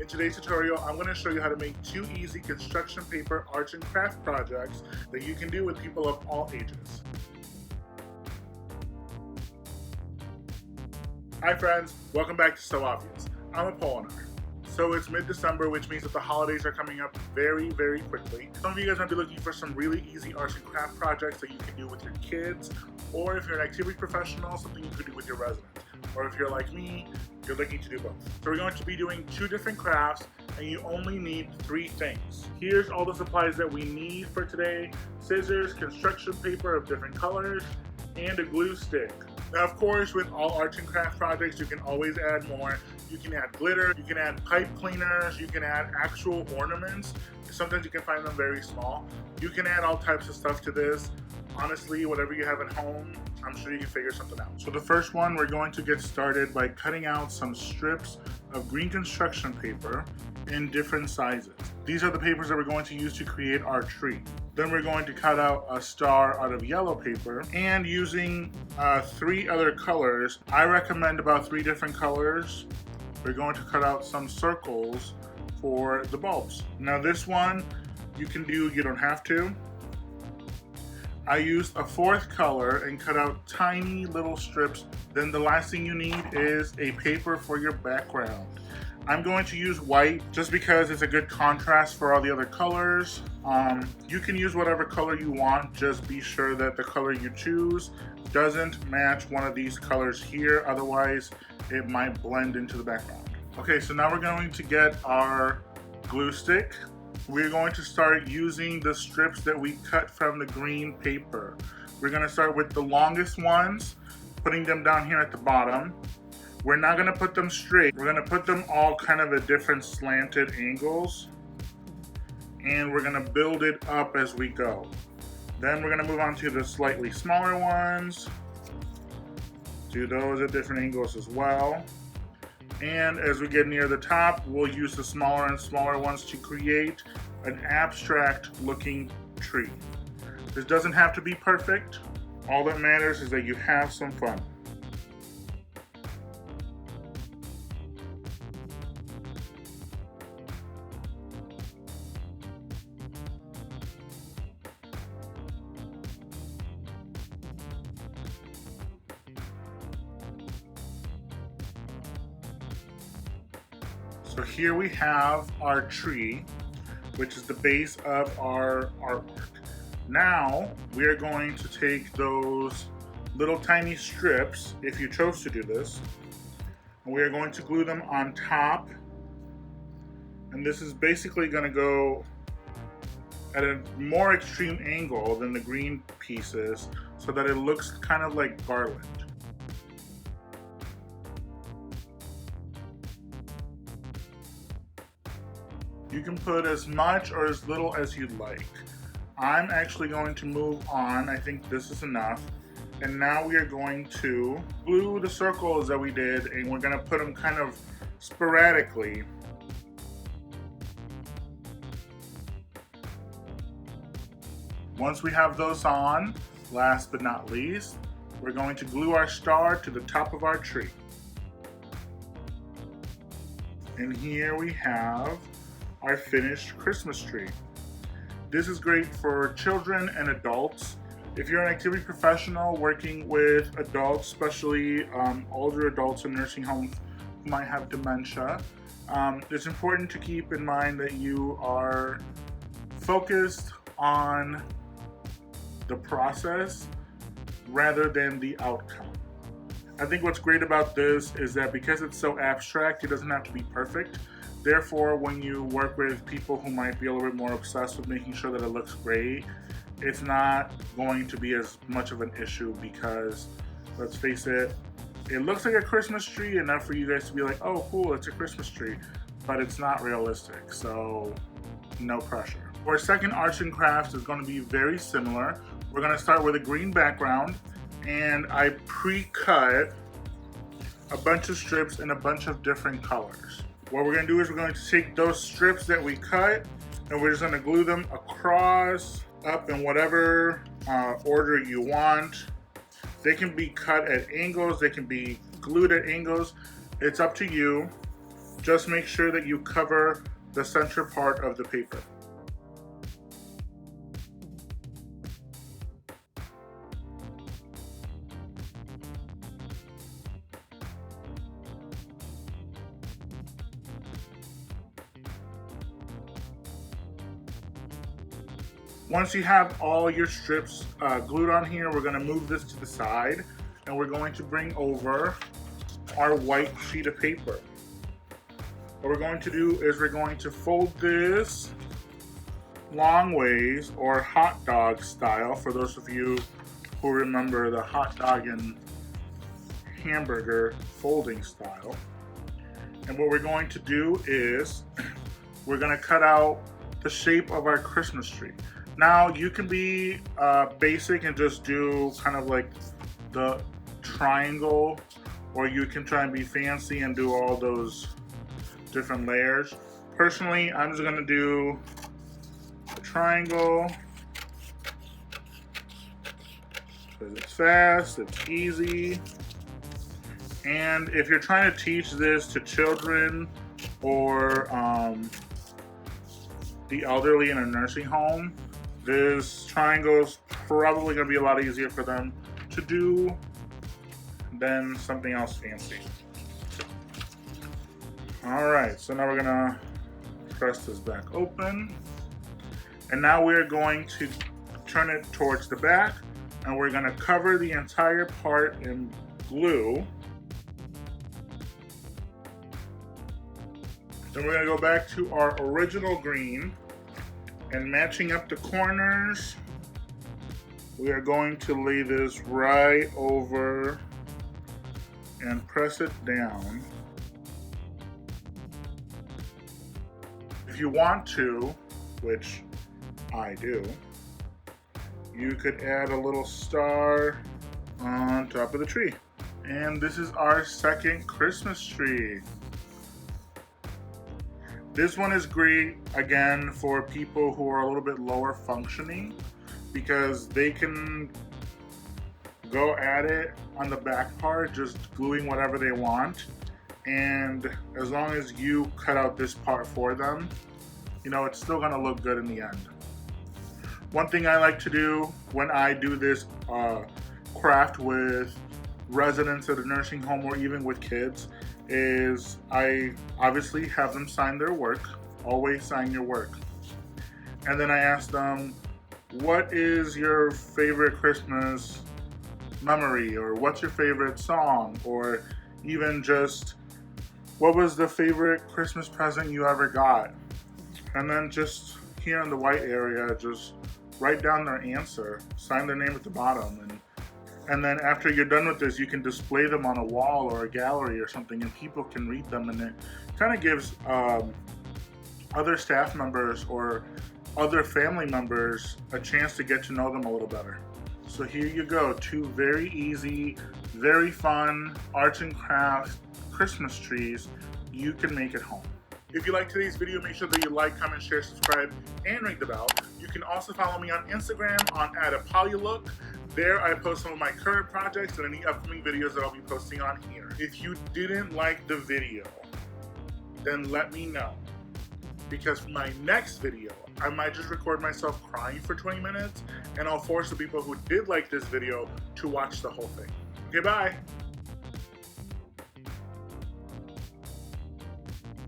In today's tutorial, I'm going to show you how to make 2 easy construction paper arts and craft projects that you can do with people of all ages. Hi friends, welcome back to So Obvious. I'm a Apollinar. So it's mid-December, which means that the holidays are coming up very, very quickly. Some of you guys might be looking for some really easy arts and craft projects that you can do with your kids, or if you're an activity professional, something you could do with your residents. Or if you're like me, you're looking to do both. So we're going to be doing 2 different crafts, and you only need 3 things. Here's all the supplies that we need for today: scissors, construction paper of different colors, and a glue stick. Now, of course, with all arts and craft projects, you can always add more. You can add glitter, you can add pipe cleaners, you can add actual ornaments. Sometimes you can find them very small. You can add all types of stuff to this. Honestly, whatever you have at home, I'm sure you can figure something out. So the first one, we're going to get started by cutting out some strips of green construction paper in different sizes. These are the papers that we're going to use to create our tree. Then we're going to cut out a star out of yellow paper, and using 3 other colors. I recommend about 3 different colors. We're going to cut out some circles for the bulbs. Now this one you can do, you don't have to. I used a 4th color and cut out tiny little strips. Then the last thing you need is a paper for your background. I'm going to use white just because it's a good contrast for all the other colors. You can use whatever color you want, just be sure that the color you choose doesn't match one of these colors here, otherwise it might blend into the background. Okay, so now we're going to get our glue stick. We're going to start using the strips that we cut from the green paper. We're going to start with the longest ones, putting them down here at the bottom. We're not going to put them straight. We're going to put them all kind of at different slanted angles, and we're going to build it up as we go. Then we're going to move on to the slightly smaller ones. Do those at different angles as well. And as we get near the top, we'll use the smaller and smaller ones to create an abstract looking tree. This doesn't have to be perfect. All that matters is that you have some fun. So here we have our tree, which is the base of our artwork. Now we are going to take those little tiny strips, if you chose to do this, and we are going to glue them on top. And this is basically going to go at a more extreme angle than the green pieces, so that it looks kind of like garland. You can put as much or as little as you'd like. I'm actually going to move on. I think this is enough. And now we are going to glue the circles that we did, and we're going to put them kind of sporadically. Once we have those on, last but not least, we're going to glue our star to the top of our tree. And here we have our finished Christmas tree. This is great for children and adults. If you're an activity professional working with adults, especially older adults in nursing homes who might have dementia, it's important to keep in mind that you are focused on the process rather than the outcome. I think what's great about this is that because it's so abstract, it doesn't have to be perfect. Therefore, when you work with people who might be a little bit more obsessed with making sure that it looks great, it's not going to be as much of an issue, because, let's face it, it looks like a Christmas tree enough for you guys to be like, oh cool, it's a Christmas tree, but it's not realistic, so no pressure. Our second arts and crafts is going to be very similar. We're going to start with a green background, and I pre-cut a bunch of strips in a bunch of different colors. What we're going to do is we're going to take those strips that we cut, and we're just going to glue them across, up in whatever order you want. They can be cut at angles, they can be glued at angles. It's up to you. just make sure that you cover the center part of the paper. Once you have all your strips glued on here, we're going to move this to the side, and we're going to bring over our white sheet of paper. What we're going to do is we're going to fold this long ways, or hot dog style, for those of you who remember the hot dog and hamburger folding style. And what we're going to do is we're going to cut out the shape of our Christmas tree. Now you can be basic and just do kind of like the triangle, or you can try and be fancy and do all those different layers. Personally, I'm just gonna do the triangle because it's fast, it's easy. And if you're trying to teach this to children or the elderly in a nursing home, this triangle is probably going to be a lot easier for them to do than something else fancy. Alright, so now we're going to press this back open. And now we're going to turn it towards the back, and we're going to cover the entire part in glue. Then we're going to go back to our original green, and matching up the corners, we are going to lay this right over and press it down. If you want to, which I do, you could add a little star on top of the tree. And this is our second Christmas tree. This one is great, again, for people who are a little bit lower functioning, because they can go at it on the back part, just gluing whatever they want. And as long as you cut out this part for them, you know, it's still gonna look good in the end. One thing I like to do when I do this craft with residents at a nursing home or even with kids is I obviously have them sign their work. Always sign your work. And then I ask them, what is your favorite Christmas memory, or what's your favorite song, or even just what was the favorite Christmas present you ever got? And then just here in the white area, just write down their answer, sign their name at the bottom, and then after you're done with this, you can display them on a wall or a gallery or something, and people can read them, and it kind of gives other staff members or other family members a chance to get to know them a little better. So here you go, 2 very easy, very fun arts and crafts Christmas trees you can make at home. If you liked today's video, make sure that you like, comment, share, subscribe, and ring the bell. You can also follow me on Instagram on @apollylook. There I post some of my current projects and any upcoming videos that I'll be posting on here. If you didn't like the video, then let me know. Because for my next video, I might just record myself crying for 20 minutes, and I'll force the people who did like this video to watch the whole thing. Okay, bye.